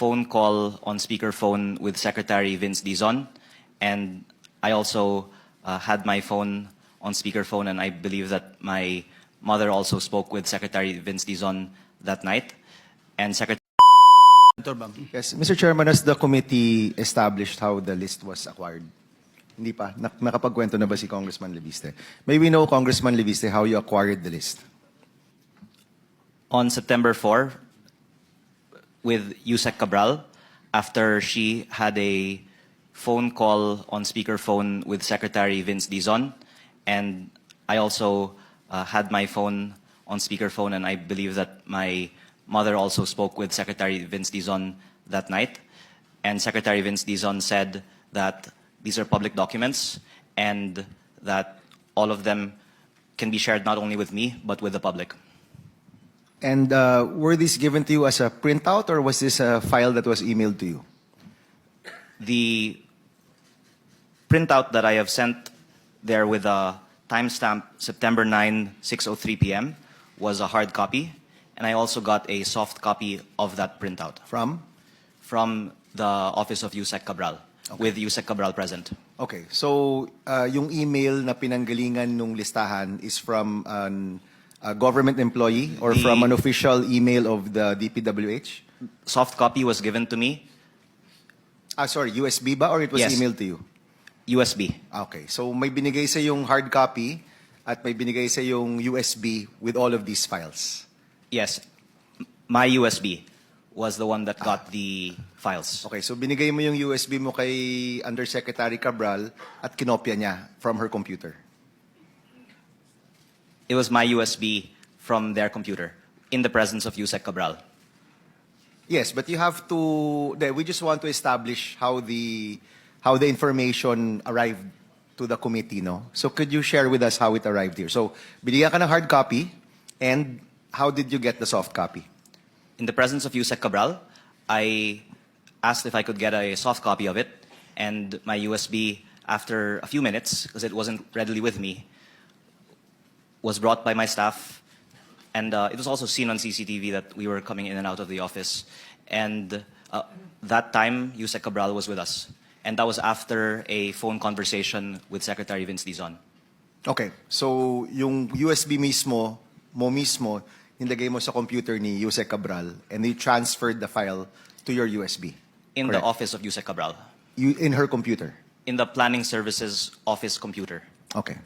phone call on speakerphone with Secretary Vince Dizon, and I also had my phone on speakerphone, and I believe that my mother also spoke with Secretary Vince Dizon that night. And Secretary Yes, Mr. Chairman, has the committee established how the list was acquired? Hindi pa. Nakapagkwento na ba si Congressman Leviste? May we know, Congressman Leviste, how you acquired the list? on September 4 with Yusek Cabral, after she had a phone call on speakerphone with Secretary Vince Dizon, and I also had my phone on speakerphone, and I believe that my mother also spoke with Secretary Vince Dizon that night. And Secretary Vince Dizon said that these are public documents and that all of them can be shared not only with me, but with the public. And were these given to you as a printout, or was this a file that was emailed to you? The printout that I have sent there with a timestamp September 9, 6:03 p.m. was a hard copy, and I also got a soft copy of that printout From? from the office of Yusek Cabral, with Yusek Cabral present. Okay, so yung email na pinanggalingan nung listahan is from a government employee or from an official email of the DPWH? Soft copy was given to me, Sorry, USB ba, or it was Yes. emailed to you? USB. Okay, so may binigay sa yung hard copy at may binigay sa yung USB with all of these files. Yes, my USB was the one that got the files. Okay, so binigay mo yung USB mo kay Undersecretary Cabral at kinopya niya from her computer. It was my USB from their computer in the presence of Yusek Cabral. Yes, but you have to. We just want to establish how the information arrived to the committee, no? So could you share with us how it arrived here? So binigyan ka ng hard copy, and how did you get the soft copy? In the presence of Yusek Cabral, I asked if I could get a soft copy of it, and my USB, after a few minutes, because it wasn't readily with me, was brought by my staff. And it was also seen on CCTV that we were coming in and out of the office. And that time, Yusek Cabral was with us. And that was after a phone conversation with Secretary Vince Dizon. Okay, so yung USB mismo, nilagay mo sa computer ni Yusek Cabral, and you transferred the file to your USB. In Correct. the office of Yusek Cabral. In her computer. In the planning services office computer. Okay.